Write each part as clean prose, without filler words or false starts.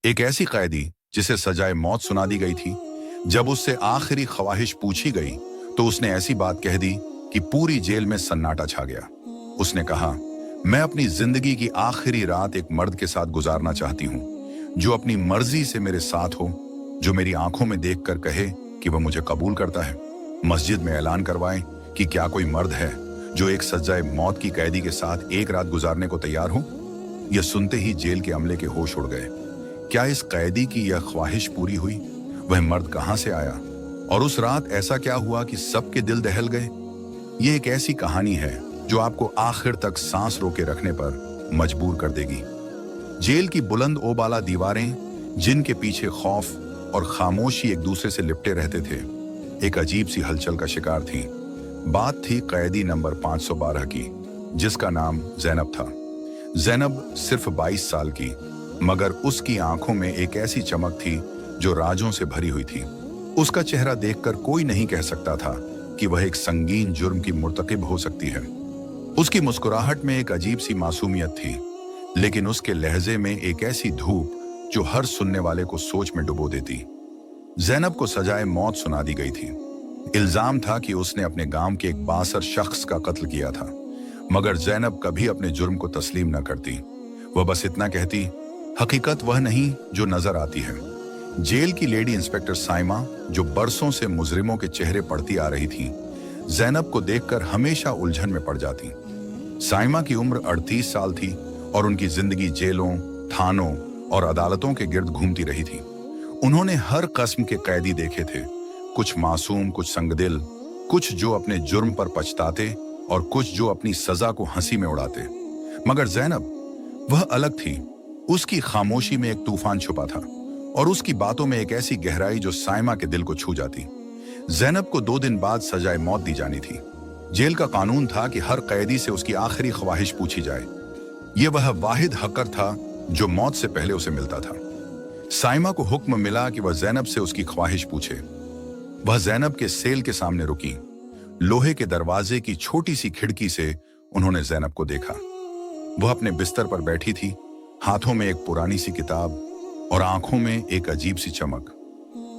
एक ऐसी कैदी जिसे सजाए मौत सुना दी गई थी। जब उससे आखिरी ख्वाहिश पूछी गई तो उसने ऐसी बात कह दी कि पूरी जेल में सन्नाटा छा गया। उसने कहा, मैं अपनी जिंदगी की आखिरी रात एक मर्द के साथ गुजारना चाहती हूँ, जो अपनी मर्जी से मेरे साथ हो, जो मेरी आंखों में देखकर कहे कि वह मुझे कबूल करता है। मस्जिद में ऐलान करवाएं कि क्या कोई मर्द है जो एक सजाए मौत की कैदी के साथ एक रात गुजारने को तैयार हो। यह सुनते ही जेल के अमले के होश उड़ गए। क्या इस कैदी की यह ख्वाहिश पूरी हुई? वह मर्द कहां से आया और उस रात ऐसा क्या हुआ कि सबके दिल दहल गए? यह एक ऐसी कहानी है जो आपको आखिर तक सांस रोके रखने पर मजबूर कर देगी। जेल की बुलंद ओबाला दीवारें, जिनके पीछे खौफ और खामोशी एक दूसरे से लिपटे रहते थे, एक अजीब सी हलचल का शिकार थी। बात थी कैदी नंबर 512 की, जिसका नाम जैनब था। जैनब सिर्फ 22 साल की, मगर उसकी आंखों में एक ऐसी चमक थी जो राजों से भरी हुई थी। उसका चेहरा देखकर कोई नहीं कह सकता था कि वह एक संगीन जुर्म की मुर्तकिब हो सकती है। उसकी मुस्कुराहट में एक अजीब सी मासूमियत थी, लेकिन उसके लहजे में एक ऐसी धूप जो हर सुनने वाले को सोच में डुबो देती। जैनब को सजाए मौत सुना दी गई थी। इल्जाम था कि उसने अपने गांव के एक बासर शख्स का कत्ल किया था, मगर जैनब कभी अपने जुर्म को तस्लीम न करती। वह बस इतना कहती, हकीकत वह नहीं जो नजर आती है। जेल की लेडी इंस्पेक्टर साइमा, जो बरसों से मुजरिमों के चेहरे पढ़ती आ रही थी, जैनब को देखकर हमेशा उलझन में पड़ जाती। साइमा की उम्र 38 साल थी और उनकी जिंदगी जेलों, थानों और अदालतों के गिर्द घूमती रही थी। उन्होंने हर किस्म के कैदी देखे थे, कुछ मासूम, कुछ संगदिल, कुछ जो अपने जुर्म पर पछताते और कुछ जो अपनी सजा को हंसी में उड़ाते। मगर जैनब, वह अलग थी। उसकी खामोशी में एक तूफान छुपा था और उसकी बातों में एक ऐसी गहराई जो साइमा के दिल को छू जाती। जैनब को 2 दिन बाद सजाए मौत दी जानी थी। जेल का कानून था कि हर कैदी से उसकी आखिरी ख्वाहिश पूछी जाए। यह वह वाहिद हक़र था जो मौत से पहले उसे मिलता था। साइमा को हुक्म मिला कि वह जैनब से उसकी ख्वाहिश पूछे। वह जैनब के सेल के सामने रुकी। लोहे के दरवाजे की छोटी सी खिड़की से उन्होंने जैनब को देखा। वह अपने बिस्तर पर बैठी थी, हाथों में एक पुरानी सी किताब और आंखों में एक अजीब सी चमक।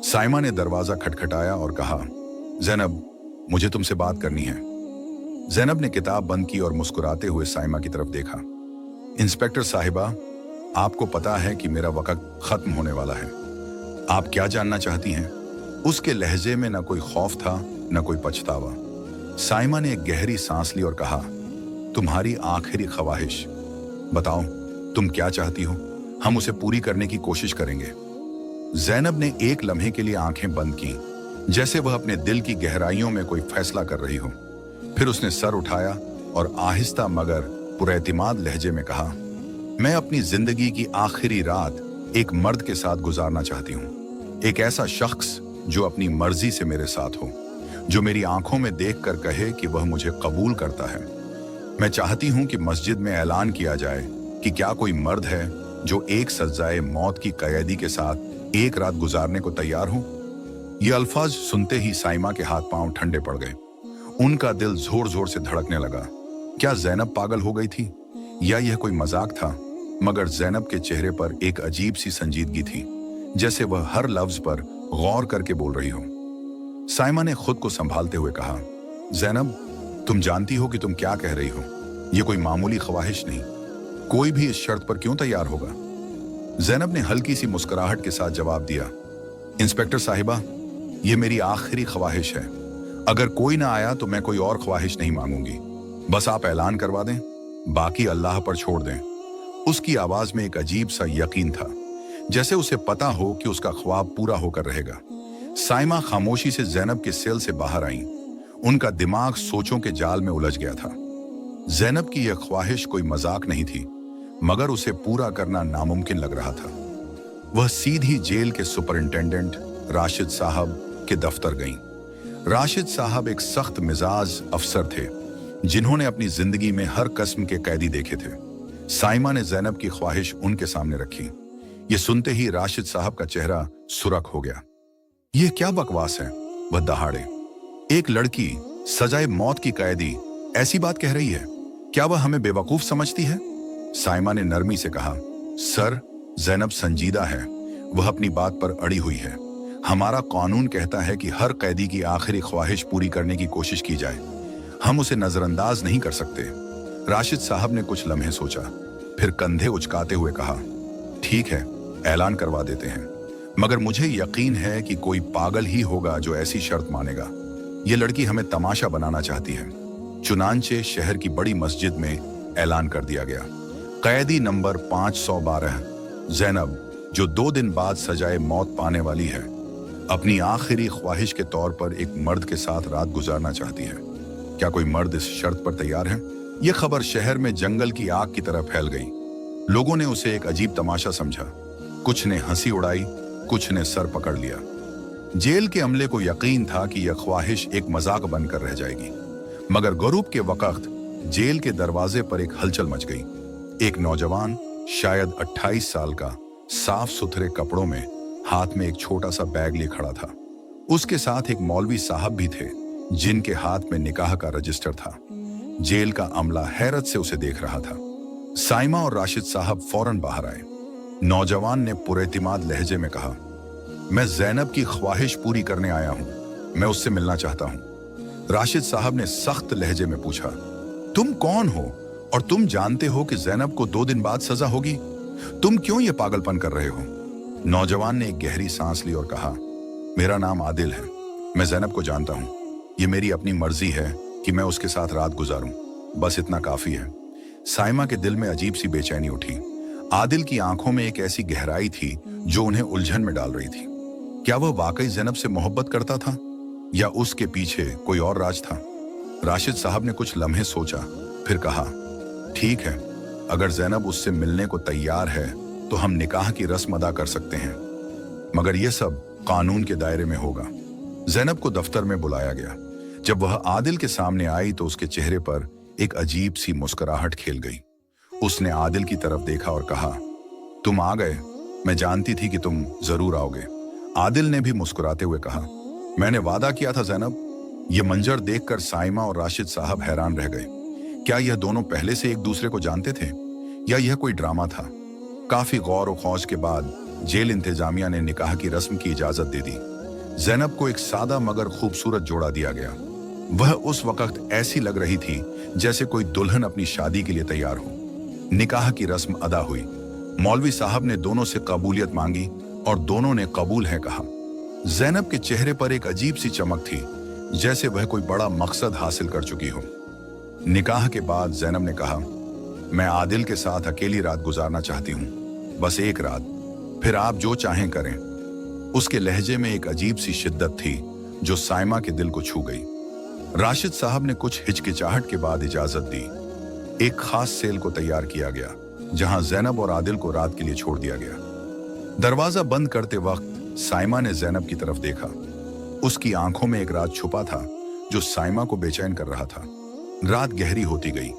साइमा ने दरवाजा खटखटाया और कहा, जैनब, मुझे तुमसे बात करनी है। जैनब ने किताब बंद की और मुस्कुराते हुए साइमा की तरफ देखा। इंस्पेक्टर साहिबा, आपको पता है कि मेरा वक्त खत्म होने वाला है। आप क्या जानना चाहती हैं? उसके लहजे में न कोई खौफ था, न कोई पछतावा। साइमा ने एक गहरी सांस ली और कहा, तुम्हारी आखिरी ख्वाहिश बताओ, तुम क्या चाहती हो? हम उसे पूरी करने की कोशिश करेंगे। जैनब ने एक लम्हे के लिए आंखें बंद की, जैसे वह अपने दिल की गहराइयों में कोई फैसला कर रही हो। फिर उसने सर उठाया और आहिस्ता मगर पुरएतिमाद लहजे में कहा, मैं अपनी जिंदगी की आखिरी रात एक मर्द के साथ गुजारना चाहती हूँ। एक ऐसा शख्स जो अपनी मर्जी से मेरे साथ हो, जो मेरी आंखों में देखकर कहे कि वह मुझे कबूल करता है। मैं चाहती हूँ कि मस्जिद में ऐलान किया जाए कि क्या कोई मर्द है जो एक सजाए मौत की कैदी के साथ एक रात गुजारने को तैयार हो। ये अल्फाज सुनते ही साइमा के हाथ पांव ठंडे पड़ गए। उनका दिल जोर जोर से धड़कने लगा। क्या जैनब पागल हो गई थी या यह कोई मजाक था? मगर जैनब के चेहरे पर एक अजीब सी संजीदगी थी, जैसे वह हर लफ्ज पर गौर करके बोल रही हो। साइमा ने खुद को संभालते हुए कहा, जैनब, तुम जानती हो कि तुम क्या कह रही हो। यह कोई मामूली ख्वाहिश नहीं। कोई भी इस शर्त पर क्यों तैयार होगा? जैनब ने हल्की सी मुस्कुराहट के साथ जवाब दिया, इंस्पेक्टर साहिबा, यह मेरी आखिरी ख्वाहिश है। अगर कोई ना आया तो मैं कोई और ख्वाहिश नहीं मांगूंगी। बस आप ऐलान करवा दें, बाकी अल्लाह पर छोड़ दें। उसकी आवाज में एक अजीब सा यकीन था, जैसे उसे पता हो कि उसका ख्वाब पूरा होकर रहेगा। साइमा खामोशी से जैनब के सेल से बाहर आई। उनका दिमाग सोचों के जाल में उलझ गया था। जैनब की यह ख्वाहिश कोई मजाक नहीं थी, मगर उसे पूरा करना नामुमकिन लग रहा था। वह सीधी जेल के सुपरिंटेंडेंट राशिद साहब के दफ्तर गईं। राशिद साहब एक सख्त मिजाज अफसर थे, जिन्होंने अपनी जिंदगी में हर किस्म के कैदी देखे थे। साइमा ने जैनब की ख्वाहिश उनके सामने रखी। ये सुनते ही राशिद साहब का चेहरा सुर्ख हो गया। यह क्या बकवास है? वह दहाड़े, एक लड़की, सजाए मौत की कैदी, ऐसी बात कह रही है? क्या वह हमें बेवकूफ समझती है? साइमा ने नरमी से कहा, सर, जैनब संजीदा है, वह अपनी बात पर अड़ी हुई है। हमारा कानून कहता है कि हर कैदी की आखिरी ख्वाहिश पूरी करने की कोशिश की जाए, हम उसे नजरअंदाज नहीं कर सकते। राशिद साहब ने कुछ लम्हे सोचा, फिर कंधे उचकाते हुए कहा, ठीक है, ऐलान करवा देते हैं, मगर मुझे यकीन है कि कोई पागल ही होगा जो ऐसी शर्त मानेगा। ये लड़की हमें तमाशा बनाना चाहती है। चुनांचे शहर की बड़ी मस्जिद में ऐलान कर दिया गया। कैदी नंबर 512 जैनब, जो 2 दिन बाद सजाए मौत पाने वाली है, अपनी आखिरी ख्वाहिश के तौर पर एक मर्द के साथ रात गुजारना चाहती है। क्या कोई मर्द इस शर्त पर तैयार है? यह खबर शहर में जंगल की आग की तरह फैल गई। लोगों ने उसे एक अजीब तमाशा समझा। कुछ ने हंसी उड़ाई, कुछ ने सर पकड़ लिया। जेल के अमले को यकीन था कि यह ख्वाहिश एक मजाक बनकर रह जाएगी, मगर गरूब के वक्त जेल के दरवाजे पर एक हलचल मच गई। एक नौजवान, शायद 28 साल का, साफ सुथरे कपड़ों में, हाथ में एक छोटा सा बैग लिए खड़ा था। उसके साथ एक मौलवी साहब भी थे, जिनके हाथ में निकाह का रजिस्टर था। जेल का अमला हैरत से उसे देख रहा था। साइमा और राशिद साहब फौरन बाहर आए। नौजवान ने पुरएतिमाद लहजे में कहा, मैं जैनब की ख्वाहिश पूरी करने आया हूं, मैं उससे मिलना चाहता हूं। राशिद साहब ने सख्त लहजे में पूछा, तुम कौन हो और तुम जानते हो कि जैनब को 2 दिन बाद सजा होगी? तुम क्यों ये पागलपन कर रहे हो? नौजवान ने एक गहरी सांस ली और कहा, मेरा नाम आदिल है, मैं जैनब को जानता हूं। ये मेरी अपनी मर्जी है कि मैं उसके साथ रात गुजारूं, बस इतना काफी है। साइमा के दिल में अजीब सी बेचैनी उठी। आदिल की आंखों में एक ऐसी गहराई थी जो उन्हें उलझन में डाल रही थी। क्या वह वाकई जैनब से मोहब्बत करता था या उसके पीछे कोई और राज था? राशिद साहब ने कुछ लम्हे सोचा, फिर कहा, ठीक है, अगर जैनब उससे मिलने को तैयार है तो हम निकाह की रस्म अदा कर सकते हैं, मगर यह सब कानून के दायरे में होगा। जैनब को दफ्तर में बुलाया गया। जब वह आदिल के सामने आई तो उसके चेहरे पर एक अजीब सी मुस्कुराहट खेल गई। उसने आदिल की तरफ देखा और कहा, तुम आ गए, मैं जानती थी कि तुम जरूर आओगे। आदिल ने भी मुस्कुराते हुए कहा, मैंने वादा किया था जैनब। यह मंजर देखकर साइमा और राशिद साहब हैरान रह गए। क्या यह दोनों पहले से एक दूसरे को जानते थे या यह कोई ड्रामा था? काफी गौर और खौज के बाद जेल इंतजामिया ने निकाह की रस्म की इजाजत दे दी। जैनब को एक सादा मगर खूबसूरत जोड़ा दिया गया। वह उस वक्त ऐसी लग रही थी जैसे कोई दुल्हन अपनी शादी के लिए तैयार हो। निकाह की रस्म अदा हुई। मौलवी साहब ने दोनों से कबूलियत मांगी और दोनों ने कबूल है कहा। जैनब के चेहरे पर एक अजीब सी चमक थी, जैसे वह कोई बड़ा मकसद हासिल कर चुकी हो। निकाह के बाद जैनब ने कहा, मैं आदिल के साथ अकेली रात गुजारना चाहती हूँ, बस एक रात, फिर आप जो चाहें करें। उसके लहजे में एक अजीब सी शिद्दत थी जो साइमा के दिल को छू गई। राशिद साहब ने कुछ हिचकिचाहट के बाद इजाजत दी। एक खास सेल को तैयार किया गया जहां जैनब और आदिल को रात के लिए छोड़ दिया गया। दरवाजा बंद करते वक्त साइमा ने जैनब की तरफ देखा। उसकी आंखों में एक राज छुपा था जो साइमा को बेचैन कर रहा था। रात गहरी होती गई।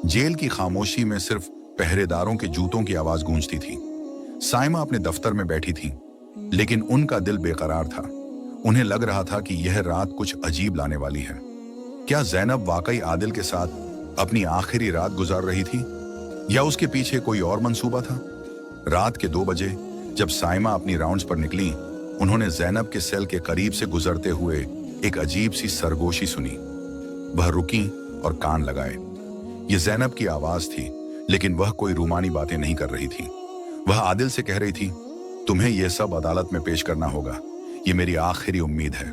जेल की खामोशी में सिर्फ पहरेदारों के जूतों की आवाज गूंजती थी। साइमा अपने दफ्तर में बैठी थी, लेकिन उनका दिल बेकरार था। उन्हें लग रहा था कि यह रात कुछ अजीब लाने वाली है। क्या जैनब वाकई आदिल के साथ अपनी आखिरी रात गुजार रही थी या उसके पीछे कोई और मंसूबा था? रात के 2 बजे जब साइमा अपनी राउंड्स पर निकली, उन्होंने जैनब के सेल के करीब से गुजरते हुए एक अजीब सी सरगोशी सुनी। वह रुकी और कान लगाए। यह जैनब की आवाज थी, लेकिन वह कोई रूमानी बातें नहीं कर रही थी। वह आदिल से कह रही थी, तुम्हें यह सब अदालत में पेश करना होगा, ये मेरी आखिरी उम्मीद है।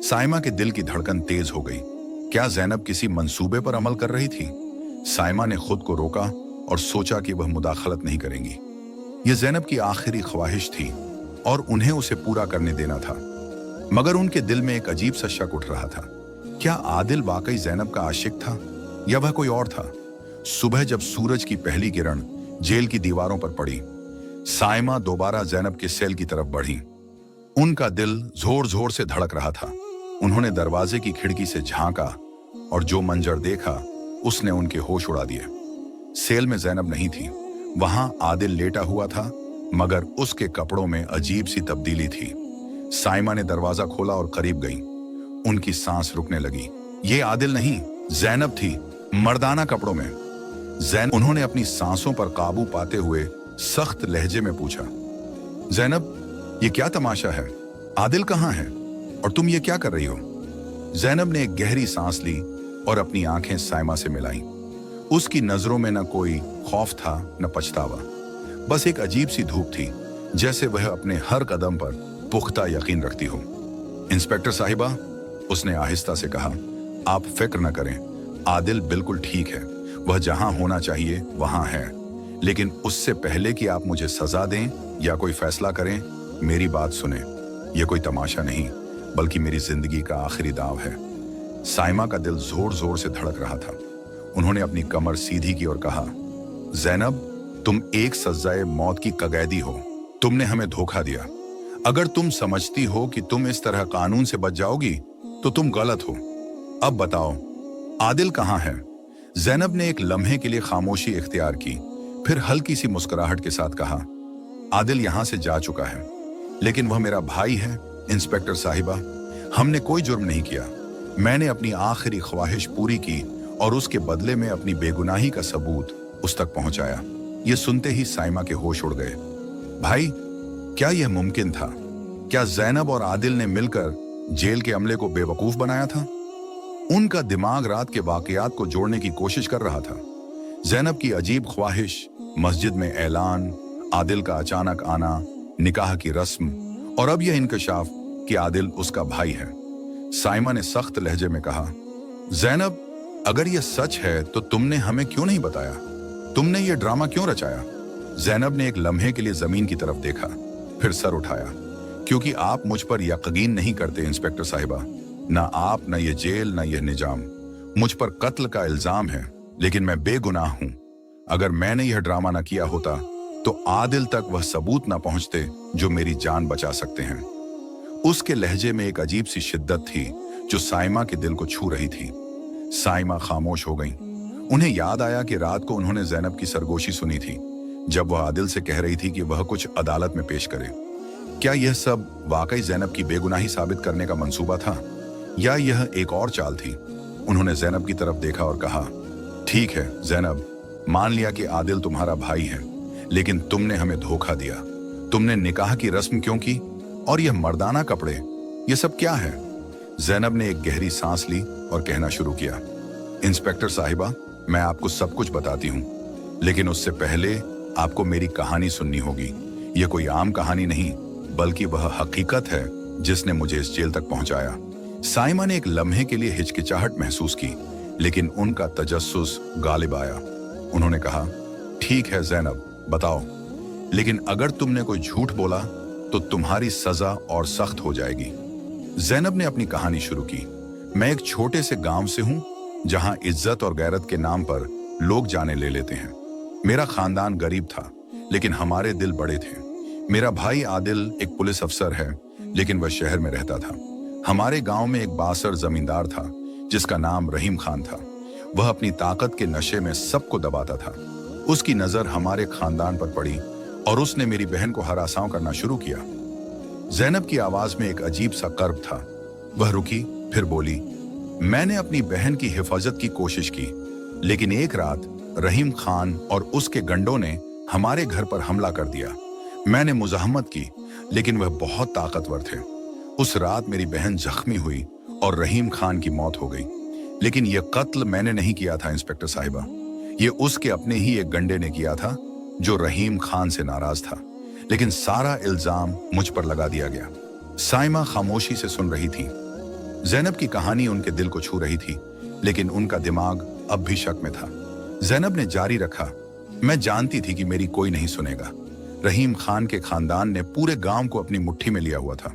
साइमा के दिल की धड़कन तेज हो गई। क्या जैनब किसी मंसूबे पर अमल कर रही थी? साइमा ने खुद को रोका और सोचा कि वह मुदाखलत नहीं करेंगी। यह जैनब की आखिरी ख्वाहिश थी और उन्हें उसे पूरा करने देना था। मगर उनके दिल में एक अजीब सा शक उठ रहा था। क्या आदिल वाकई जैनब का आशिक था या वह कोई और था? सुबह जब सूरज की पहली किरण जेल की दीवारों पर पड़ी, साइमा दोबारा जैनब के सेल की तरफ बढ़ी। उनका दिल जोर जोर से धड़क रहा था। उन्होंने दरवाजे की खिड़की से झांका और जो मंजर देखा उसने उनके होश उड़ा दिए। सेल में जैनब नहीं थी। वहां आदिल लेटा हुआ था, मगर उसके कपड़ों में अजीब सी तब्दीली थी। साइमा ने दरवाजा खोला और करीब गई। उनकी सांस रुकने लगी। ये आदिल नहीं, जैनब थी, मर्दाना कपड़ों में। उन्होंने अपनी सांसों पर काबू पाते हुए सख्त लहजे में पूछा, जैनब ये क्या तमाशा है? आदिल कहाँ है और तुम ये क्या कर रही हो? जैनब ने एक गहरी सांस ली और अपनी आंखें साइमा से मिलाई। उसकी नजरों में न कोई खौफ था न पछतावा, बस एक अजीब सी धूप थी, जैसे वह अपने हर कदम पर पुख्ता यकीन रखती हो। इंस्पेक्टर साहिबा, उसने आहिस्ता से कहा, आप फिक्र न करें, आदिल बिल्कुल ठीक है, वह जहां होना चाहिए वहां है। लेकिन उससे पहले कि आप मुझे सजा दें या कोई फैसला करें, मेरी बात सुने। यह कोई तमाशा नहीं, बल्कि मेरी जिंदगी का आखिरी दाव है। साइमा का दिल जोर जोर से धड़क रहा था। उन्होंने अपनी कमर सीधी की और कहा, जैनब, तुम एक सजाए मौत की कगैदी हो। तुमने हमें धोखा दिया। अगर तुम समझती हो कि तुम इस तरह कानून से बच जाओगी तो तुम गलत हो। अब बताओ, आदिल कहाँ है? जैनब ने एक लम्हे के लिए खामोशी इख्तियार की, फिर हल्की सी मुस्कुराहट के साथ कहा, आदिल यहां से जा चुका है, लेकिन वह मेरा भाई है। इंस्पेक्टर साहिबा, हमने कोई जुर्म नहीं किया। मैंने अपनी आखिरी ख्वाहिश पूरी की और उसके बदले में अपनी बेगुनाही का सबूत उस तक पहुंचाया। यह सुनते ही साइमा के होश उड़ गए। भाई, क्या यह मुमकिन था? क्या जैनब और आदिल ने मिलकर जेल के अमले को बेवकूफ बनाया था? उनका दिमाग रात के वाकयात को जोड़ने की कोशिश कर रहा था। जैनब की अजीब ख्वाहिश, मस्जिद में ऐलान, आदिल का अचानक आना, निकाह की रस्म, और अब यह इंकशाफ कि आदिल उसका भाई है। साइमा ने सख्त लहजे में कहा, जैनब, अगर यह सच है तो तुमने हमें क्यों नहीं बताया? तुमने यह ड्रामा क्यों रचाया? जैनब ने एक लम्हे के लिए जमीन की तरफ देखा, फिर सर उठाया। क्योंकि आप मुझ पर यकीन नहीं करते इंस्पेक्टर साहिबा। ना आप, ना ये जेल, ना यह निजाम। मुझ पर कत्ल का इल्जाम है, लेकिन मैं बेगुनाह हूं। अगर मैंने यह ड्रामा ना किया होता तो आदिल तक वह सबूत ना पहुंचते जो मेरी जान बचा सकते हैं। उसके लहजे में एक अजीब सी शिद्दत थी जो साइमा के दिल को छू रही थी। साइमा खामोश हो गईं। उन्हें याद आया कि रात को उन्होंने जैनब की सरगोशी सुनी थी, जब वह आदिल से कह रही थी कि वह कुछ अदालत में पेश करे। क्या यह सब वाकई जैनब की बेगुनाही साबित करने का मंसूबा था, या यह एक और चाल थी? उन्होंने जैनब की तरफ देखा और कहा, ठीक है जैनब, मान लिया कि आदिल तुम्हारा भाई है, लेकिन तुमने हमें धोखा दिया। तुमने निकाह की रस्म क्यों की? और यह मर्दाना कपड़े, यह सब क्या है? जैनब ने एक गहरी सांस ली और कहना शुरू किया, इंस्पेक्टर साहिबा, मैं आपको सब कुछ बताती हूँ, लेकिन उससे पहले आपको मेरी कहानी सुननी होगी। यह कोई आम कहानी नहीं, बल्कि वह हकीकत है जिसने मुझे इस जेल तक पहुंचाया। साइमा ने एक लम्हे के लिए हिचकिचाहट महसूस की, लेकिन उनका तजस्सुस गालिब आया। उन्होंने कहा, ठीक है जैनब, बताओ, लेकिन अगर तुमने कोई झूठ बोला तो तुम्हारी सजा और सख्त हो जाएगी। जैनब ने अपनी कहानी शुरू की। मैं एक छोटे से गांव से हूं, जहां इज्जत और गैरत के नाम पर लोग जाने ले लेते हैं। मेरा खानदान गरीब था, लेकिन हमारे दिल बड़े थे। मेरा भाई आदिल एक पुलिस अफसर है, लेकिन वह शहर में रहता था। हमारे गांव में एक बासर जमींदार था जिसका नाम रहीम खान था। वह अपनी ताकत के नशे में सबको दबाता था। उसकी नजर हमारे खानदान पर पड़ी और उसने मेरी बहन को हरासां करना शुरू किया। जैनब की आवाज में एक अजीब सा कर्ब था। वह रुकी, फिर बोली, मैंने अपनी बहन की हिफाजत की कोशिश की, लेकिन एक रात रहीम खान और उसके गंडों ने हमारे घर पर हमला कर दिया। मैंने मुजाहमत की, लेकिन वह बहुत ताकतवर थे। उस रात मेरी बहन जख्मी हुई और रहीम खान की मौत हो गई। लेकिन यह कत्ल मैंने नहीं किया था इंस्पेक्टर साहिबा, यह उसके अपने ही एक गंडे ने किया था जो रहीम खान से नाराज था। लेकिन सारा इल्जाम मुझ पर लगा दिया गया। साइमा खामोशी से सुन रही थी। जैनब की कहानी उनके दिल को छू रही थी, लेकिन उनका दिमाग अब भी शक में था। जैनब ने जारी रखा, मैं जानती थी कि मेरी कोई नहीं सुनेगा। रहीम खान के खानदान ने पूरे गांव को अपनी मुट्ठी में लिया हुआ था।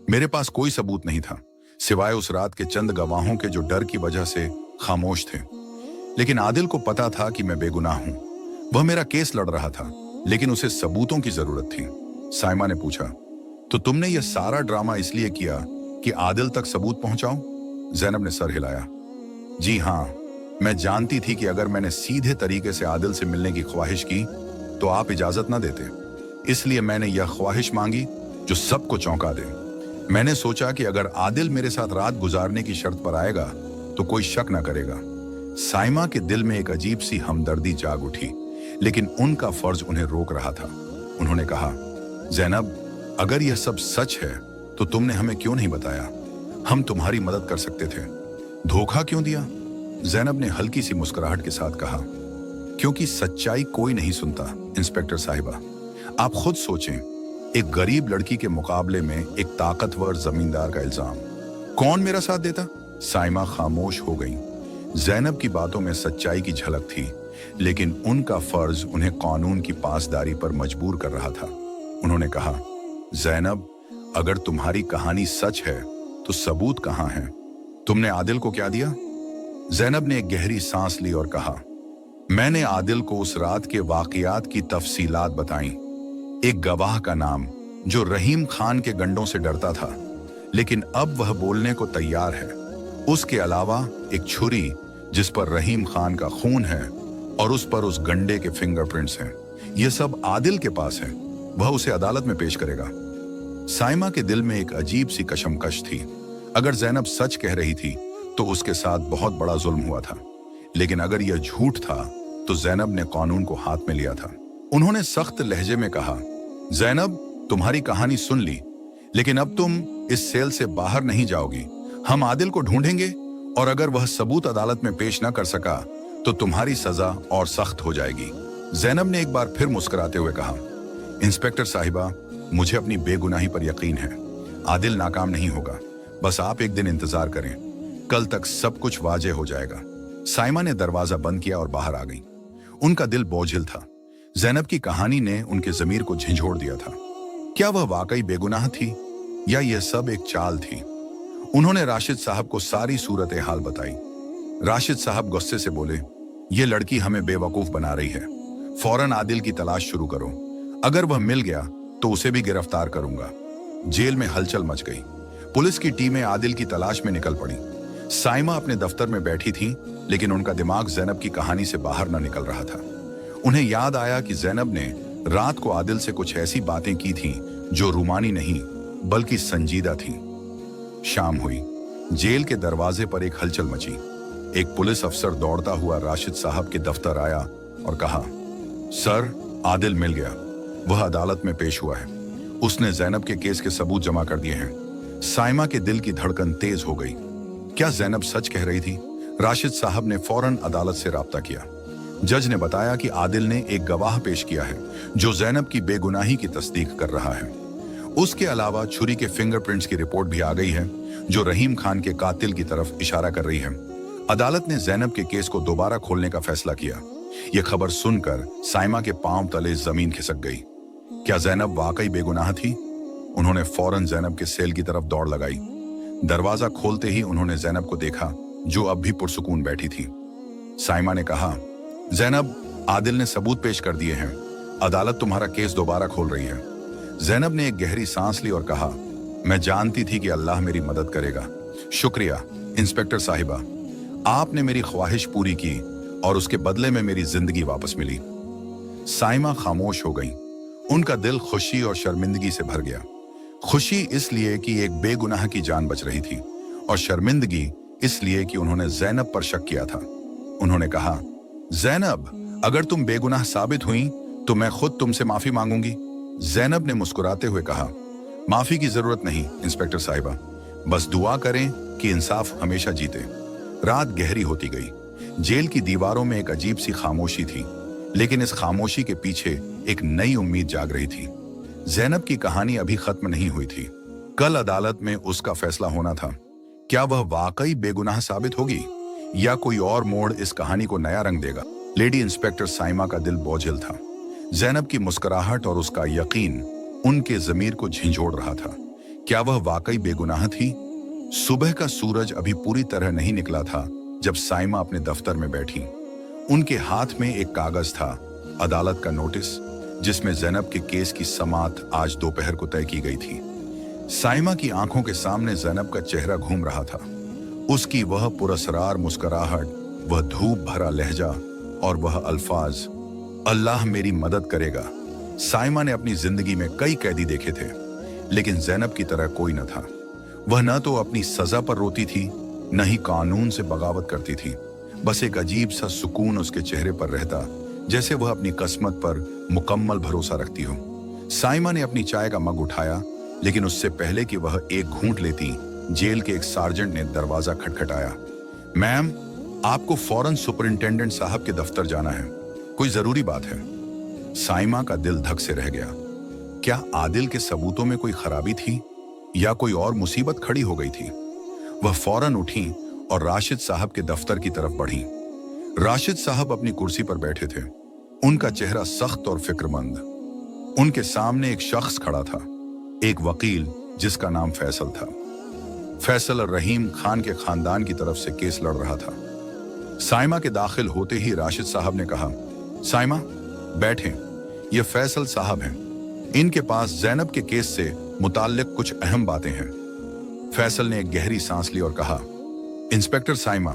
मेरे पास कोई सबूत नहीं था, सिवाय उस रात के चंद गवाहों के जो डर की वजह से खामोश थे। लेकिन आदिल को पता था कि मैं बेगुनाह हूं। वह मेरा केस लड़ रहा था, लेकिन उसे सबूतों की जरूरत थी। साइमा ने पूछा, तो तुमने यह सारा ड्रामा इसलिए किया कि आदिल तक सबूत पहुंचाओ? जैनब ने सर हिलाया। जी हां, मैं जानती थी कि अगर मैंने सीधे तरीके से आदिल से मिलने की ख्वाहिश की तो आप इजाजत ना देते। इसलिए मैंने यह ख्वाहिश मांगी जो सबको चौंका दे। मैंने सोचा कि अगर आदिल मेरे साथ रात गुजारने की शर्त पर आएगा तो कोई शक ना करेगा। साइमा के दिल में एक अजीब सी हमदर्दी जाग उठी, लेकिन उनका फर्ज उन्हें रोक रहा था। उन्होंने कहा, ज़ैनब, अगर यह सब सच है तो तुमने हमें क्यों नहीं बताया? हम तुम्हारी मदद कर सकते थे। धोखा क्यों दिया? ज़ैनब ने हल्की सी मुस्कुराहट के साथ कहा, क्योंकि सच्चाई कोई नहीं सुनता इंस्पेक्टर साहिबा। आप खुद सोचें, एक गरीब लड़की के मुकाबले में एक ताकतवर जमींदार का इल्जाम, कौन मेरा साथ देता? साइमा खामोश हो गई। ज़ैनब की बातों में सच्चाई की झलक थी, लेकिन उनका फर्ज उन्हें कानून की पासदारी पर मजबूर कर रहा था। उन्होंने कहा, ज़ैनब, अगर तुम्हारी कहानी सच है तो सबूत कहाँ हैं? तुमने आदिल को क्या दिया? ज़ैनब ने एक गहरी सांस ली और कहा, मैंने आदिल को उस रात के वाकयात की तफसीलात बताई। एक गवाह का नाम जो रहीम खान के गंडों से डरता था, लेकिन अब वह बोलने को तैयार है। उसके अलावा एक छुरी जिस पर रहीम खान का खून है और उस पर उस गंडे के फिंगरप्रिंट्स हैं। यह सब आदिल के पास है, वह उसे अदालत में पेश करेगा। साइमा के दिल में एक अजीब सी कशमकश थी। अगर ज़ैनब सच कह रही थी तो उसके साथ बहुत बड़ा जुल्म हुआ था, लेकिन अगर यह झूठ था तो ज़ैनब ने कानून को हाथ में लिया था। उन्होंने सख्त लहजे में कहा, ज़ैनब, तुम्हारी कहानी सुन ली, लेकिन अब तुम इस सेल से बाहर नहीं जाओगी। हम आदिल को ढूंढेंगे और अगर वह सबूत अदालत में पेश न कर सका तो तुम्हारी सजा और सख्त हो जाएगी। ज़ैनब ने एक बार फिर मुस्कुराते हुए कहा, इंस्पेक्टर साहिबा, मुझे अपनी बेगुनाही पर यकीन है। आदिल नाकाम नहीं होगा, बस आप एक दिन इंतजार करें, कल तक सब कुछ वाजे हो जाएगा। साइमा ने दरवाजा बंद किया और बाहर आ गई। उनका दिल बोझिल था। ज़ैनब की कहानी ने उनके ज़मीर को झंझोड़ दिया था। क्या वह वाकई बेगुनाह थी या यह सब एक चाल थी? उन्होंने राशिद साहब को सारी सूरत हाल बताई। राशिद साहब गुस्से से बोले, ये लड़की हमें बेवकूफ बना रही है। फौरन आदिल की तलाश शुरू करो। अगर वह मिल गया तो उसे भी गिरफ्तार करूंगा। जेल में हलचल मच गई। पुलिस की टीमें आदिल की तलाश में निकल पड़ी। साइमा अपने दफ्तर में बैठी थी, लेकिन उनका दिमाग ज़ैनब की कहानी से बाहर न निकल रहा था। उन्हें याद आया कि ज़ैनब ने रात को आदिल से कुछ ऐसी बातें की थीं जो रूमानी नहीं बल्कि संजीदा थीं। शाम हुई। जेल के दरवाजे पर एक हलचल मची। एक पुलिस अफसर दौड़ता हुआ राशिद साहब के दफ्तर आया और कहा, सर, आदिल मिल गया। वह अदालत में पेश हुआ है। उसने ज़ैनब के केस के सबूत जमा कर दिए हैं। साइमा के दिल की धड़कन तेज हो गई। क्या ज़ैनब सच कह रही थी? राशिद साहब ने फौरन अदालत से राब्ता किया। जज ने बताया कि आदिल ने एक गवाह पेश किया है जो ज़ैनब की बेगुनाही की तस्दीक कर रहा है। उसके अलावा छुरी के फिंगरप्रिंट्स की रिपोर्ट भी आ गई है जो रहीम खान के कातिल की तरफ इशारा कर रही है। अदालत ने ज़ैनब के केस को दोबारा खोलने का फैसला किया। यह खबर सुनकर साइमा के पांव तले जमीन खिसक गई। क्या ज़ैनब वाकई बेगुनाह थी? उन्होंने फौरन ज़ैनब के सेल की तरफ दौड़ लगाई। दरवाजा खोलते ही उन्होंने ज़ैनब को देखा जो अब भी पुरसुकून बैठी थी। साइमा ने कहा, ज़ैनब, आदिल ने सबूत पेश कर दिए हैं। अदालत तुम्हारा केस दोबारा खोल रही है। ज़ैनब ने एक गहरी सांस ली और कहा, मैं जानती थी कि अल्लाह मेरी मदद करेगा। शुक्रिया इंस्पेक्टर साहिबा, आपने मेरी ख्वाहिश पूरी की और उसके बदले में मेरी जिंदगी वापस मिली। साइमा खामोश हो गई। उनका दिल खुशी और शर्मिंदगी से भर गया। खुशी इसलिए कि एक बेगुनाह की जान बच रही थी और शर्मिंदगी इसलिए कि उन्होंने ज़ैनब पर शक किया था। उन्होंने कहा, ज़ैनब, अगर तुम बेगुनाह साबित हुई तो मैं खुद तुमसे माफी मांगूंगी। ज़ैनब ने मुस्कुराते हुए कहा, माफी की जरूरत नहीं इंस्पेक्टर साहिबा, बस दुआ करें कि इंसाफ हमेशा जीते। रात गहरी होती गई। जेल की दीवारों में एक अजीब सी खामोशी थी, लेकिन इस खामोशी के पीछे एक नई उम्मीद जाग रही थी। ज़ैनब की कहानी अभी खत्म नहीं हुई थी। कल अदालत में उसका फैसला होना था। क्या वह वाकई बेगुनाह साबित होगी या कोई और मोड़ इस कहानी को नया रंग देगा? लेडी इंस्पेक्टर साइमा का दिल बोझिल था। ज़ैनब की मुस्कुराहट और उसका यकीन उनके ज़मीर को झंझोड़ रहा था। क्या वह वाकई बेगुनाह थी? सुबह का सूरज अभी पूरी तरह नहीं निकला था जब साइमा अपने दफ्तर में बैठी। उनके हाथ में एक कागज था, अदालत का नोटिस, जिसमें ज़ैनब के केस की समाअत आज दोपहर को तय की गई थी। साइमा की आंखों के सामने ज़ैनब का चेहरा घूम रहा था। उसकी वह पुरस्रार मुस्कुराहट, वह धूप भरा लहजा और वह अल्फाज, अल्लाह मेरी मदद करेगा। साइमा ने अपनी जिंदगी में कई कैदी देखे थे, लेकिन ज़ैनब की तरह कोई न था। वह न तो अपनी सजा पर रोती थी, न ही कानून से बगावत करती थी। बस एक अजीब सा सुकून उसके चेहरे पर रहता, जैसे वह अपनी किस्मत पर मुकम्मल भरोसा रखती हो। साइमा ने अपनी चाय का मग उठाया, लेकिन उससे पहले कि वह एक घूंट लेती, जेल के एक सार्जेंट ने दरवाजा खटखटाया। मैम, आपको फौरन सुपरिंटेंडेंट साहब के दफ्तर जाना है, कोई जरूरी बात है। साइमा का दिल धक से रह गया। क्या आदिल के सबूतों में कोई खराबी थी या कोई और मुसीबत खड़ी हो गई थी? वह फौरन उठी और राशिद साहब के दफ्तर की तरफ बढ़ी। राशिद साहब अपनी कुर्सी पर बैठे थे, उनका चेहरा सख्त और फिक्रमंद। उनके सामने एक शख्स खड़ा था, एक वकील जिसका नाम फैसल था। फैसल रहीम खान के खानदान की तरफ से केस लड़ रहा था। साइमा के दाखिल होते ही राशिद साहब ने कहा, साइमा बैठें, ये फैसल साहब हैं, इनके पास जैनब के केस से मुताल्लिक कुछ अहम बातें हैं। फैसल ने एक गहरी सांस ली और कहा, इंस्पेक्टर साइमा,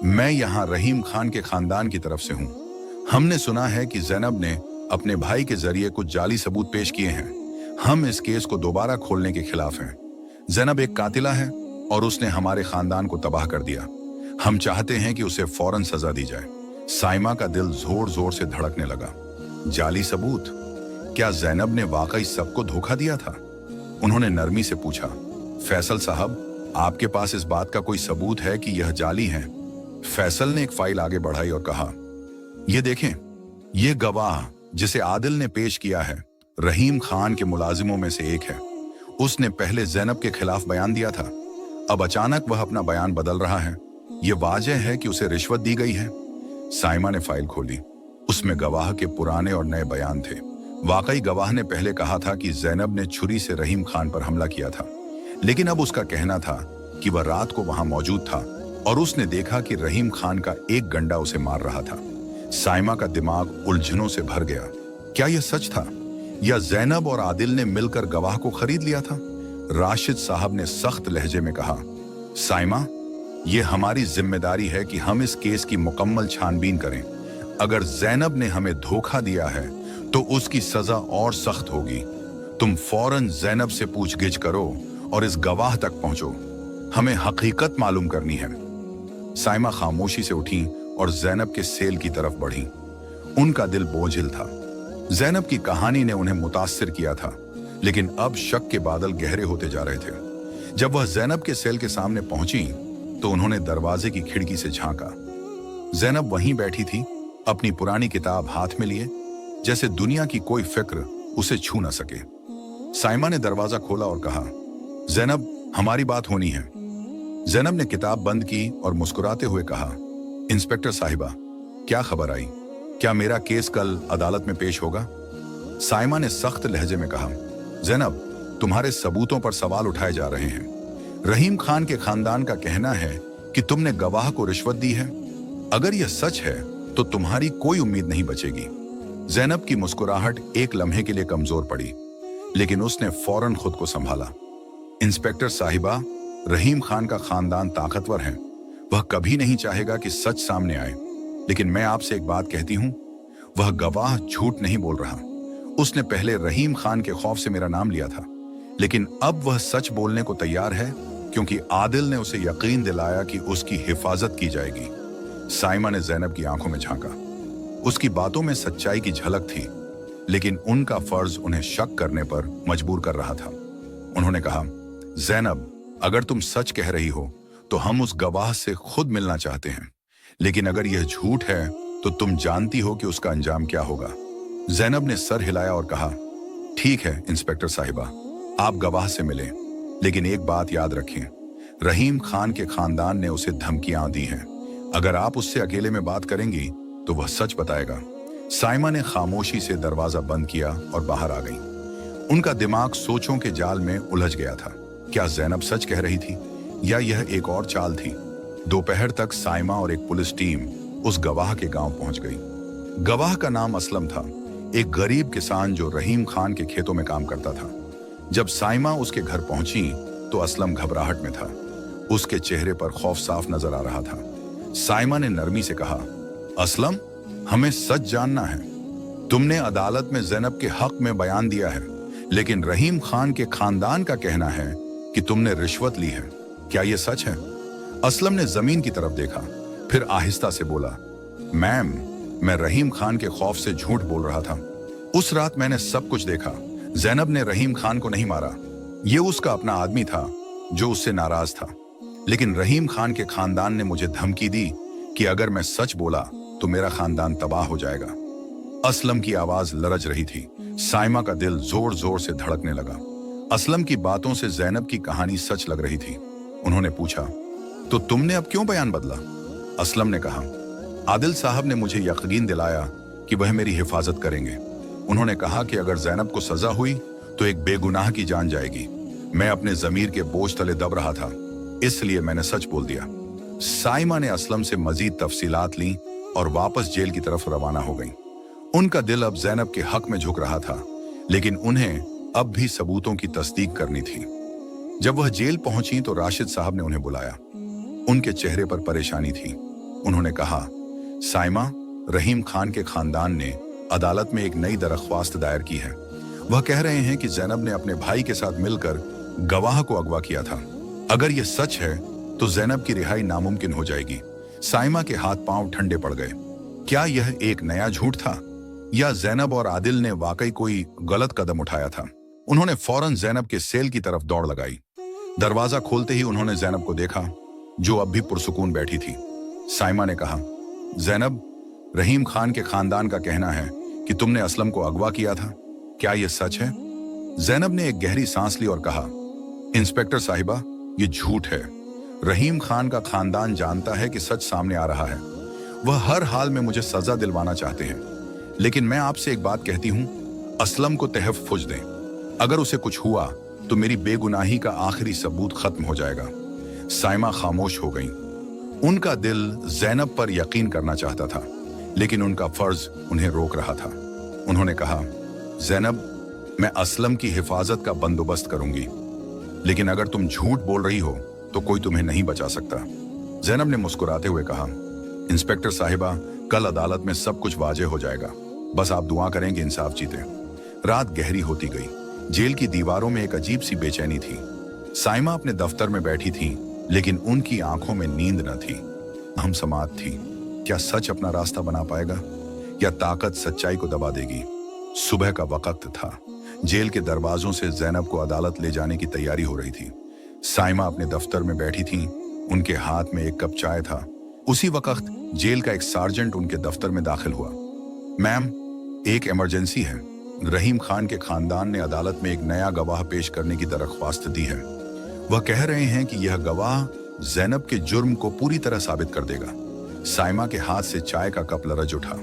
मैं यहाँ रहीम खान के खानदान की तरफ से हूँ। हमने सुना है कि जैनब ने अपने भाई के जरिए कुछ जाली सबूत पेश किए हैं। हम इस केस को दोबारा खोलने के खिलाफ हैं। जैनब एक कातिला है और उसने हमारे खानदान को तबाह कर दिया। हम चाहते हैं कि उसे फौरन सजा दी जाए। साइमा का दिल जोर जोर से धड़कने लगा। जाली सबूत? क्या जैनब ने वाकई सबको धोखा दिया था? उन्होंने नरमी से पूछा, फैसल साहब, आपके पास इस बात का कोई सबूत है कि यह जाली है? फैसल ने एक फाइल आगे बढ़ाई और कहा, यह देखें, यह गवाह जिसे आदिल ने पेश किया है, रहीम खान के मुलाजिमों में से एक है। उसने पहले जैनब के खिलाफ बयान दिया था, अब अचानक वह अपना बयान बदल रहा है। यह वाजह है कि उसे रिश्वत दी गई है। साइमा ने फाइल खोली, उसमें गवाह के पुराने और नए बयान थे। वाकई गवाह ने पहले कहा था कि जैनब ने छुरी से रहीम खान पर हमला किया था, लेकिन अब उसका कहना था कि वह रात को वहां मौजूद था और उसने देखा कि रहीम खान का एक गंडा उसे मार रहा था। साइमा का दिमाग उलझनों से भर गया। क्या यह सच था या जैनब और आदिल ने मिलकर गवाह को खरीद लिया था? राशिद साहब ने सख्त लहजे में कहा, साइमा, यह हमारी जिम्मेदारी है कि हम इस केस की मुकम्मल छानबीन करें। अगर जैनब ने हमें धोखा दिया है तो उसकी सजा और सख्त होगी। तुम फौरन जैनब से पूछगिछ करो और इस गवाह तक पहुंचो। हमें हकीकत मालूम करनी है। साइमा खामोशी से उठी और जैनब के सेल की तरफ बढ़ी। उनका दिल बोझिल था। जैनब की कहानी ने उन्हें मुतासिर किया था, लेकिन अब शक के बादल गहरे होते जा रहे थे। जब वह जैनब के सेल के सामने पहुंची तो उन्होंने दरवाजे की खिड़की से झांका। जैनब वहीं बैठी थी, अपनी पुरानी किताब हाथ में लिए, जैसे दुनिया की कोई फिक्र उसे छू न सके। साइमा ने दरवाजा खोला और कहा, जैनब, हमारी बात होनी है। जैनब ने किताब बंद की और मुस्कुराते हुए कहा, इंस्पेक्टर साहिबा, क्या खबर आई? क्या मेरा केस कल अदालत में पेश होगा? साइमा ने सख्त लहजे में कहा, जैनब, तुम्हारे सबूतों पर सवाल उठाए जा रहे हैं। रहीम खान के खानदान का कहना है कि तुमने गवाह को रिश्वत दी है। अगर यह सच है तो तुम्हारी कोई उम्मीद नहीं बचेगी। जैनब की मुस्कुराहट एक लम्हे के लिए कमजोर पड़ी, लेकिन उसने फौरन खुद को संभाला। इंस्पेक्टर साहिबा, रहीम खान का खानदान ताकतवर है, वह कभी नहीं चाहेगा कि सच सामने आए। लेकिन मैं आपसे एक बात कहती हूं, वह गवाह झूठ नहीं बोल रहा। उसने पहले रहीम खान के खौफ से मेरा नाम लिया था, लेकिन अब वह सच बोलने को तैयार है क्योंकि आदिल ने उसे यकीन दिलाया कि उसकी हिफाजत की जाएगी। साइमा ने जैनब की आंखों में झांका। उसकी बातों में सच्चाई की झलक थी, लेकिन उनका फर्ज उन्हें शक करने पर मजबूर कर रहा था। उन्होंने कहा, जैनब, अगर तुम सच कह रही हो तो हम उस गवाह से खुद मिलना चाहते हैं, लेकिन अगर यह झूठ है तो तुम जानती हो कि उसका अंजाम क्या होगा। जैनब ने सर हिलाया और कहा, ठीक है इंस्पेक्टर साहिबा, आप गवाह से मिलें, लेकिन एक बात याद रखें, रहीम खान के खानदान ने उसे धमकियां दी हैं। अगर आप उससे अकेले में बात करेंगी तो वह सच बताएगा। साइमा ने खामोशी से दरवाजा बंद किया और बाहर आ गई। उनका दिमाग सोचों के जाल में उलझ गया था। क्या जैनब सच कह रही थी या यह एक और चाल थी? दोपहर तक साइमा और एक पुलिस टीम उस गवाह के गांव पहुंच गई। गवाह का नाम असलम था, एक गरीब किसान जो रहीम खान के खेतों में काम करता था। जब साइमा उसके घर पहुंची तो असलम घबराहट में था। उसके चेहरे पर खौफ साफ नजर आ रहा था। साइमा ने नरमी से कहा, असलम, हमें सच जानना है। तुमने अदालत में जैनब के हक में बयान दिया है, लेकिन रहीम खान के खानदान का कहना है कि तुमने रिश्वत ली है। क्या यह सच है? असलम ने जमीन की तरफ देखा, फिर आहिस्ता से बोला, मैम, मैं रहीम खान के खौफ से झूठ बोल रहा था। उस रात मैंने सब कुछ देखा। जैनब ने रहीम खान को नहीं मारा, ये उसका अपना आदमी था जो उससे नाराज था। लेकिन रहीम खान के खानदान ने मुझे धमकी दी कि अगर मैं सच बोला तो मेरा खानदान तबाह हो जाएगा। असलम की आवाज लरज रही थी। साइमा का दिल जोर जोर से धड़कने लगा। असलम की बातों से जैनब की कहानी सच लग रही थी। उन्होंने पूछा, तो तुमने अब क्यों बयान बदला? असलम ने कहा, आदिल साहब ने मुझे यकीन दिलाया कि वह मेरी हिफाजत करेंगे। उन्होंने कहा कि अगर जैनब को सजा हुई तो एक बेगुनाह की जान जाएगी। मैं अपने जमीर के बोझ तले दब रहा था, इसलिए मैंने सच बोल दिया। साइमा ने असलम से मजीद तफसीलात ली और वापस जेल की तरफ रवाना हो गई। उनका दिल अब जैनब के हक में झुक रहा था, लेकिन उन्हें अब भी सबूतों की तस्दीक करनी थी। जब वह जेल पहुंची तो राशिद साहब ने उन्हें बुलाया। उनके चेहरे पर परेशानी थी। उन्होंने कहा, साइमा, रहीम खान के खानदान ने अदालत में एक नई दरख्वास्त दायर की है। वह कह रहे हैं कि जैनब ने अपने भाई के साथ मिलकर गवाह को अगवा किया था। अगर यह सच है तो जैनब की रिहाई नामुमकिन हो जाएगी। साइमा के हाथ पांव ठंडे पड़ गए। क्या यह एक नया झूठ था या जैनब और आदिल ने वाकई कोई गलत कदम उठाया था? उन्होंने फौरन जैनब के सेल की तरफ दौड़ लगाई। दरवाजा खोलते ही उन्होंने जैनब को देखा, जो अब भी पुरसुकून बैठी थी। साइमा ने कहा, जैनब, रहीम खान के खानदान का कहना है कि तुमने असलम को अगवा किया था। क्या यह सच है? जैनब ने एक गहरी सांस ली और कहा, इंस्पेक्टर साहिबा, यह झूठ है। रहीम खान का खानदान जानता है कि सच सामने आ रहा है। वह हर हाल में मुझे सजा दिलवाना चाहते हैं। लेकिन मैं आपसे एक बात कहती हूं, असलम को तहफ्फुज दें। अगर उसे कुछ हुआ तो मेरी बेगुनाही का आखिरी सबूत खत्म हो जाएगा। साइमा खामोश हो गई। उनका दिल जैनब पर यकीन करना चाहता था, लेकिन उनका फर्ज उन्हें रोक रहा था। उन्होंने कहा, जैनब, मैं असलम की हिफाजत का बंदोबस्त करूंगी, लेकिन अगर तुम झूठ बोल रही हो तो कोई तुम्हें नहीं बचा सकता। जैनब ने मुस्कुराते हुए कहा, इंस्पेक्टर साहिबा, कल अदालत में सब कुछ वाजे हो जाएगा। बस आप दुआ करें कि इंसाफ जीते। रात गहरी होती गई। जेल की दीवारों में एक अजीब सी बेचैनी थी। साइमा अपने दफ्तर में बैठी थी, लेकिन उनकी आंखों में नींद न थी। अहम समात थी। क्या सच अपना रास्ता बना पाएगा या ताकत सच्चाई को दबा देगी? सुबह का वक्त था। जेल के दरवाजों से जैनब को अदालत ले जाने की तैयारी हो रही थी। साइमा अपने दफ्तर में बैठी थी। उनके हाथ में एक कप चाय था। उसी वक्त जेल का एक सार्जेंट उनके दफ्तर में दाखिल हुआ। मैम, एक इमरजेंसी है। रहीम खान के खानदान ने अदालत में एक नया गवाह पेश करने की दरख्वास्त दी है। वह कह रहे हैं कि यह गवाह जैनब के जुर्म को पूरी तरह साबित कर देगा। साइमा के हाथ से चाय का कप लरज उठा।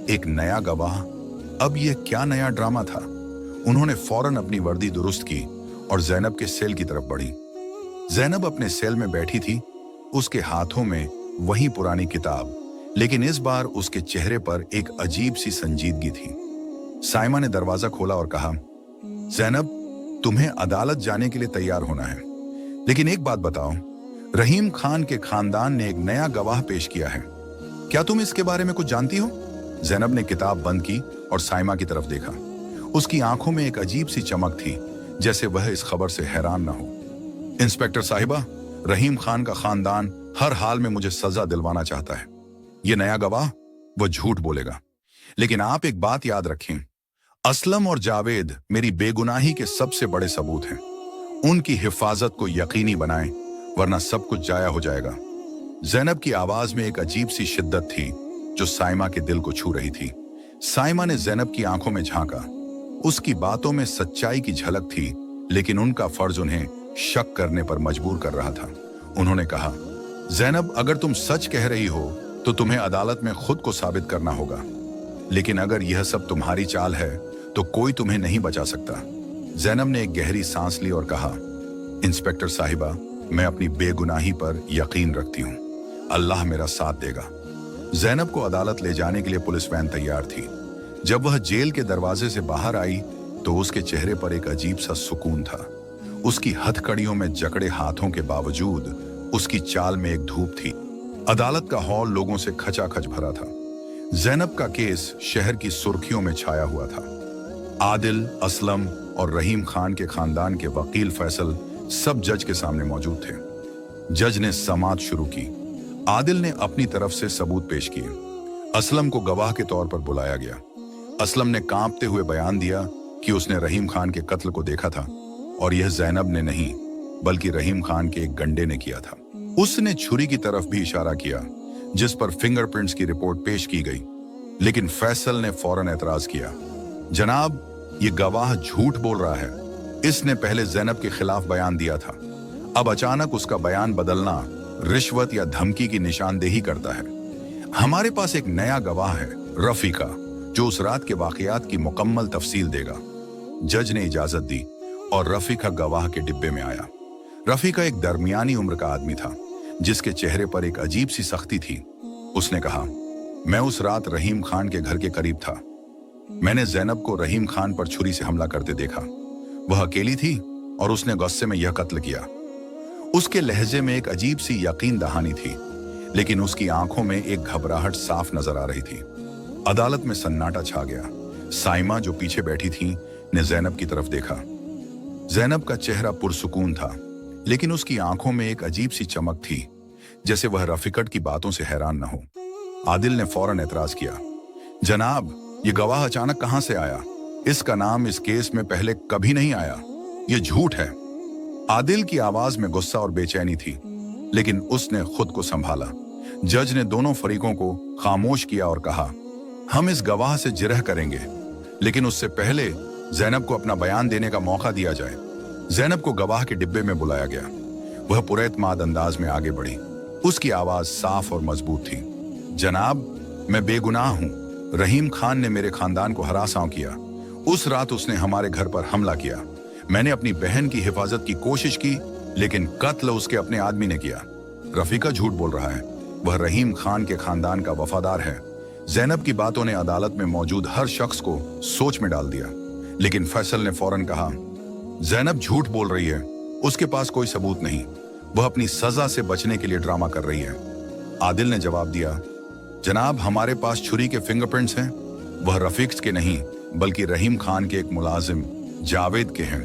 एक नया गवाह? अब यह क्या नया ड्रामा था? उन्होंने फौरन अपनी वर्दी दुरुस्त की और जैनब के सेल की तरफ बढ़ी। जैनब अपने सेल में बैठी थी। उसके हाथों में वही पुरानी किताब, लेकिन इस बार उसके चेहरे पर एक अजीब सी संजीदगी थी। साइमा ने दरवाजा खोला और कहा, जैनब, तुम्हें अदालत जाने के लिए तैयार होना है, लेकिन एक बात बताओ, रहीम खान के खानदान ने एक नया गवाह पेश किया है। क्या तुम इसके बारे में कुछ जानती हो? जैनब ने किताब बंद की और साइमा की तरफ देखा। उसकी आंखों में एक अजीब सी चमक थी, जैसे वह इस खबर से हैरान न हो। इंस्पेक्टर साहिबा, रहीम खान का खानदान हर हाल में मुझे सजा दिलवाना चाहता है। यह नया गवाह, वह झूठ बोलेगा। लेकिन आप एक बात याद रखें, असलम और जावेद मेरी बेगुनाही के सबसे बड़े सबूत हैं। उनकी हिफाजत को यकीनी बनाएं, वरना सब कुछ जाया हो जाएगा। जैनब की आवाज में एक अजीब सी शिद्दत थी जो साइमा के दिल को छू रही थी। साइमा ने जैनब की आंखों में झांका। उसकी बातों में सच्चाई की झलक थी, लेकिन उनका फर्ज उन्हें शक करने पर मजबूर कर रहा था। उन्होंने कहा, जैनब, अगर तुम सच कह रही हो तो तुम्हें अदालत में खुद को साबित करना होगा, लेकिन अगर यह सब तुम्हारी चाल है तो कोई तुम्हें नहीं बचा सकता। जैनब ने एक गहरी सांस ली और कहा, इंस्पेक्टर साहिबा, मैं अपनी बेगुनाही पर यकीन रखती हूँ। अल्लाह मेरा साथ देगा। जैनब को अदालत ले जाने के लिए पुलिस वैन तैयार थी। जब वह जेल के दरवाजे से बाहर आई तो उसके चेहरे पर एक अजीब सा सुकून था। उसकी हथकड़ियों में जकड़े हाथों के बावजूद उसकी चाल में एक धूप थी। अदालत का हॉल लोगों से खचाखच भरा था। जैनब का केस शहर की सुर्खियों में छाया हुआ था। आदिल, असलम और रहीम खान के खानदान के वकील फैसल सब जज के सामने मौजूद थे। जज ने समाअत शुरू की। आदिल ने अपनी तरफ से सबूत पेश किए। असलम को गवाह के तौर पर बुलाया गया। असलम ने कांपते हुए बयान दिया कि उसने रहीम खान के कत्ल को देखा था और यह जैनब ने नहीं बल्कि रहीम खान के एक गंडे ने किया था। उसने छुरी की तरफ भी इशारा किया जिस पर फिंगरप्रिंट्स की रिपोर्ट पेश की गई, लेकिन फैसल ने फौरन एतराज किया। जनाब, ये गवाह झूठ बोल रहा है। इसने पहले जैनब के खिलाफ बयान दिया था। अब अचानक उसका बयान बदलना रिश्वत या धमकी की निशानदेही करता है। हमारे पास एक नया गवाह है, रफीका, जो उस रात के वाकयात की मुकम्मल तफसील देगा। जज ने इजाजत दी और रफीका गवाह के डिब्बे में आया। रफीका एक दरमियानी उम्र का आदमी था जिसके चेहरे पर एक अजीब सी सख्ती थी। उसने कहा, मैं उस रात रहीम खान के घर के करीब था। मैंने जैनब को रहीम खान पर छुरी से हमला करते देखा। वह अकेली थी और उसने गुस्से में यह कत्ल किया। उसके लहजे में एक अजीब सी यकीन दहानी थी, लेकिन उसकी आंखों में एक घबराहट साफ नजर आ रही थी। अदालत में सन्नाटा छा गया। साइमा जो पीछे बैठी थी ने जैनब की तरफ देखा। जैनब का चेहरा पुरसुकून था, लेकिन उसकी आंखों में एक अजीब सी चमक थी, जैसे वह रफीकट की बातों से हैरान न हो। आदिल ने फौरन एतराज किया, जनाब, ये गवाह अचानक कहां से आया? इसका नाम इस केस में पहले कभी नहीं आया। यह झूठ है। आदिल की आवाज में गुस्सा और बेचैनी थी, लेकिन उसने खुद को संभाला। जज ने दोनों फरीकों को खामोश किया और कहा, हम इस गवाह से जिरह करेंगे, लेकिन उससे पहले जैनब को अपना बयान देने का मौका दिया जाए। जैनब को गवाह के डिब्बे में बुलाया गया। वह पुरएतमाद अंदाज में आगे बढ़ी। उसकी आवाज साफ और मजबूत थी। जनाब, मैं बेगुनाह हूं। रहीम खान ने मेरे खानदान को हरासां किया। उस रात उसने हमारे घर पर हमला किया। मैंने अपनी बहन की हिफाजत की कोशिश की, लेकिन कत्ल उसके अपने आदमी ने किया। रफीका झूठ बोल रहा है। वह रहीम खान के खानदान का वफादार है। जैनब की बातों ने अदालत में मौजूद हर शख्स को सोच में डाल दिया, लेकिन फैसल ने फौरन कहा, जैनब झूठ बोल रही है। उसके पास कोई सबूत नहीं। वह अपनी सजा से बचने के लिए ड्रामा कर रही है। आदिल ने जवाब दिया, जनाब, हमारे पास छुरी के फिंगरप्रिंट्स हैं। वह रफीक के नहीं बल्कि रहीम खान के एक मुलाजिम जावेद के हैं।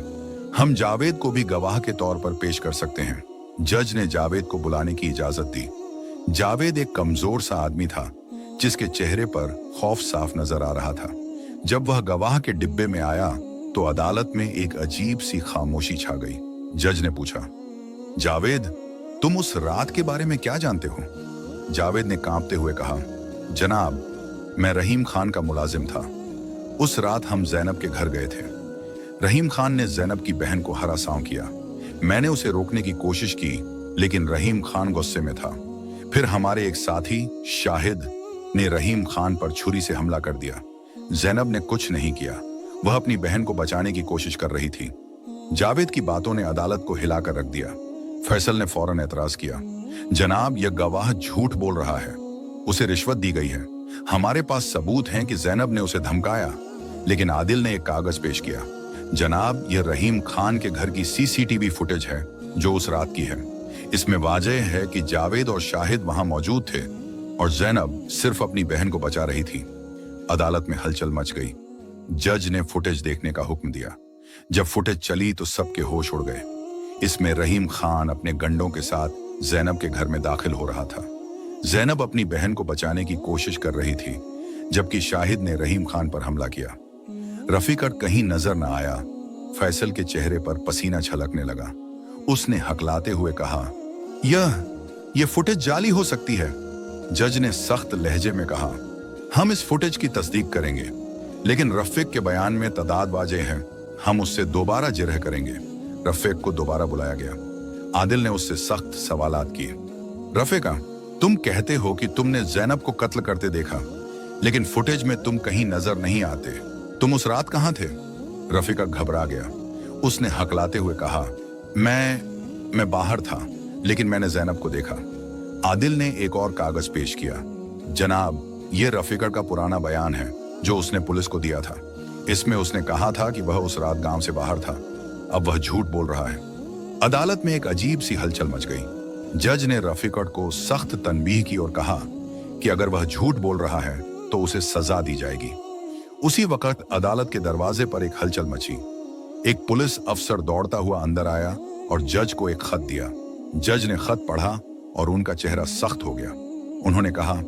हम जावेद को भी गवाह के तौर पर पेश कर सकते हैं। जज ने जावेद को बुलाने की इजाजत दी। जावेद एक कमजोर सा आदमी था जिसके चेहरे पर खौफ साफ नजर आ रहा था। जब वह गवाह के डिब्बे में आया तो अदालत में एक अजीब सी खामोशी छा गई। जज ने पूछा, जावेद, तुम उस रात के बारे में क्या जानते हो? जावेद ने कांपते हुए कहा, जनाब, मैं रहीम खान का मुलाजिम था। उस रात हम जैनब के घर गए थे। रहीम खान ने जैनब की बहन को हरासां किया। मैंने उसे रोकने की कोशिश की, लेकिन रहीम खान गुस्से में था। फिर हमारे एक साथी शाहिद ने रहीम खान पर छुरी से हमला कर दिया। जैनब ने कुछ नहीं किया। वह अपनी बहन को बचाने की कोशिश कर रही थी। जावेद की बातों ने अदालत को हिलाकर रख दिया। फैसल ने फौरन एतराज किया, जनाब, यह गवाह झूठ बोल रहा है। उसे रिश्वत दी गई है। हमारे पास सबूत हैं कि जैनब ने उसे धमकाया, लेकिन आदिल ने एक कागज पेश किया। जनाब, यह रहीम खान के घर की सीसीटीवी फुटेज है जो उस रात की है। इसमें वाजह है कि जावेद और शाहिद वहां मौजूद थे और जैनब सिर्फ अपनी बहन को बचा रही थी। अदालत में हलचल मच गई। जज ने फुटेज देखने का हुक्म दिया। जब फुटेज चली तो सबके होश उड़ गए। इसमें रहीम खान अपने गंडों के साथ जैनब के घर में दाखिल हो रहा था। जैनब अपनी बहन को बचाने की कोशिश कर रही थी, जबकि शाहिद ने रहीम खान पर हमला किया। रफीकट कहीं नजर न आया। फैसल के चेहरे पर पसीना छलकने लगा। उसने हकलाते हुए कहा, यह फुटेज जाली हो सकती है। जज ने सख्त लहजे में कहा, हम इस फुटेज की तस्दीक करेंगे, लेकिन रफीक के बयान में तदाद वाजे हैं। हम उससे दोबारा जिरह करेंगे। रफीक को दोबारा बुलाया गया। आदिल ने उससे सख्त सवालात किए। रफीका, तुम कहते हो कि तुमने जैनब को कत्ल करते देखा, लेकिन फुटेज में तुम कहीं नजर नहीं आते। तुम उस रात कहां थे? रफीका घबरा गया। उसने हकलाते हुए कहा, मैं बाहर था, लेकिन मैंने जैनब को देखा। आदिल ने एक और कागज पेश किया। जनाब, यह रफीका का पुराना बयान है जो उसने पुलिस को दिया था। इसमें उसने कहा था कि वह उस रात गांव से बाहर था। अब वह झूठ बोल रहा है। अदालत में एक अजीब सी हलचल मच गई। जज ने रफीकट को सख्त तनबीह की और कहा कि अगर वह झूठ बोल रहा है तो उसे सजा दी जाएगी। उसी वक्त अदालत के दरवाजे पर एक हलचल मची। एक पुलिस अफसर दौड़ता हुआ अंदर आया और जज को एक खत दिया। जज ने खत पढ़ा और उनका चेहरा सख्त हो गया। उन्होंने कहा,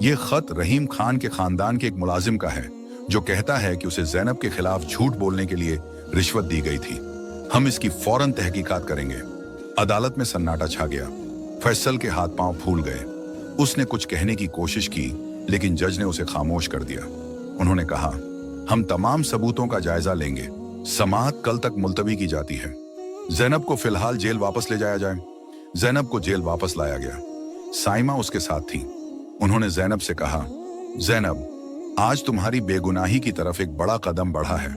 ये खत रहीम खान के खानदान के एक मुलाजिम का है जो कहता है कि उसे जैनब के खिलाफ झूठ बोलने के लिए रिश्वत दी गई थी। हम इसकी फौरन तहकीकात करेंगे। अदालत में सन्नाटा छा गया। फैसल के हाथ पांव फूल गए। उसने कुछ कहने की कोशिश की, लेकिन जज ने उसे खामोश कर दिया। उन्होंने कहा, हम तमाम सबूतों का जायजा लेंगे। समाअत कल तक मुलतवी की जाती है। जैनब को फिलहाल जेल वापस ले जाया जाए। जैनब को जेल वापस लाया गया। साइमा उसके साथ थी। उन्होंने जैनब से कहा, जैनब, आज तुम्हारी बेगुनाही की तरफ एक बड़ा कदम बढ़ा है,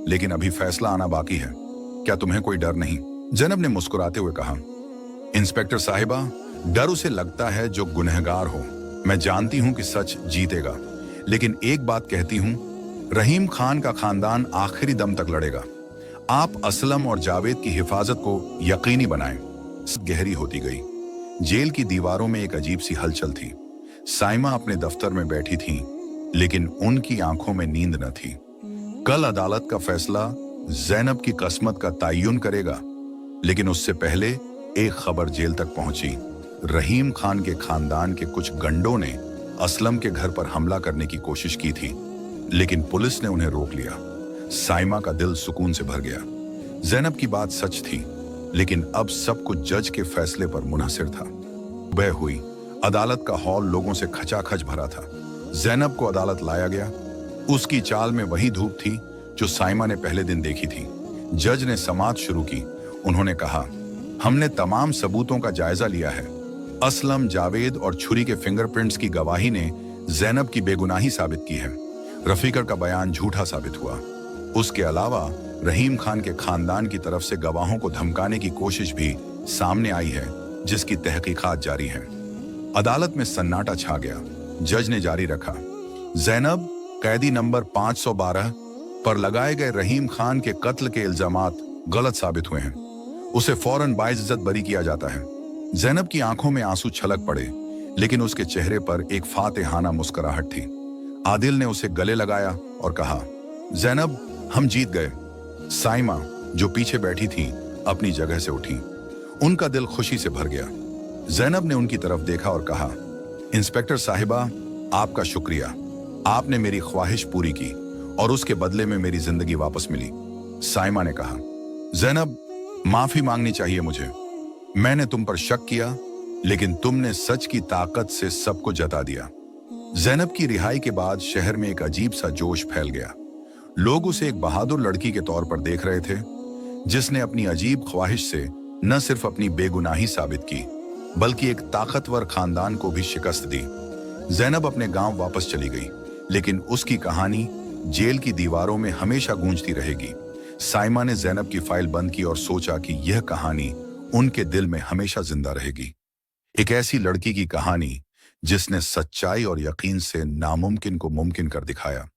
लेकिन अभी फैसला आना बाकी है। क्या तुम्हें कोई डर नहीं? जैनब ने मुस्कुराते हुए कहा, इंस्पेक्टर साहिबा, डर उसे लगता है जो गुनहगार हो। मैं जानती हूं कि सच जीतेगा, लेकिन एक बात कहती हूं, रहीम खान का खानदान आखिरी दम तक लड़ेगा। आप असलम और जावेद की हिफाजत को यकीनी बनाएं। गहरी होती गई। जेल की दीवारों में एक अजीब सी हलचल थी। साइमा अपने दफ्तर में बैठी थी, लेकिन उनकी आंखों में नींद न थी। कल अदालत का फैसला जैनब की किस्मत का तयन करेगा, लेकिन उससे पहले एक खबर जेल तक पहुंची। रहीम खान के खानदान के कुछ गंडों ने असलम के घर पर हमला करने की कोशिश की थी, लेकिन पुलिस ने उन्हें रोक लिया। साइमा का दिल सुकून से भर गया। जैनब की बात सच थी, लेकिन अब सब कुछ जज के फैसले पर मुनहसिर था। सुबह हुई। अदालत का हॉल लोगों से खचाखच भरा था। जैनब को अदालत लाया गया। उसकी चाल में वही धूप थी जो साइमा ने पहले दिन देखी थी। जज ने समाअत शुरू की। उन्होंने कहा, हमने तमाम सबूतों का जायजा लिया है। असलम, जावेद और छुरी के फिंगरप्रिंट्स की गवाही ने जैनब की बेगुनाही साबित की है। रफीकर का बयान झूठा साबित हुआ। उसके अलावा रहीम खान के खानदान की तरफ से गवाहों को धमकाने की कोशिश भी सामने आई है, जिसकी तहकीकात जारी है। अदालत में सन्नाटा छा गया। जज ने जारी रखा, जैनब, कैदी नंबर 512 पर लगाए गए रहीम खान के कत्ल के इल्जामात गलत साबित हुए हैं। उसे फौरन बाइज्जत बरी किया जाता है। जैनब की आंखों में आंसू छलक पड़े, लेकिन उसके चेहरे पर एक फातेहाना मुस्कुराहट थी। आदिल ने उसे गले लगाया और कहा, जैनब, हम जीत गए। साइमा, जो पीछे बैठी थी, अपनी जगह से उठी। उनका दिल खुशी से भर गया। जैनब ने उनकी तरफ देखा और कहा, इंस्पेक्टर साहिबा, आपका शुक्रिया। आपने मेरी ख्वाहिश पूरी की और उसके बदले में मेरी जिंदगी वापस मिली। साइमा ने कहा, जैनब, माफी मांगनी चाहिए मुझे। मैंने तुम पर शक किया, लेकिन तुमने सच की ताकत से सबको जता दिया। जैनब की रिहाई के बाद शहर में एक अजीब सा जोश फैल गया। लोग उसे एक बहादुर लड़की के तौर पर देख रहे थे, जिसने अपनी अजीब ख्वाहिश से न सिर्फ अपनी बेगुनाही साबित की, बल्कि एक ताकतवर खानदान को भी शिकस्त दी। जैनब अपने गांव वापस चली गई, लेकिन उसकी कहानी जेल की दीवारों में हमेशा गूंजती रहेगी। साइमा ने जैनब की फाइल बंद की और सोचा कि यह कहानी उनके दिल में हमेशा जिंदा रहेगी। एक ऐसी लड़की की कहानी जिसने सच्चाई और यकीन से नामुमकिन को मुमकिन कर दिखाया।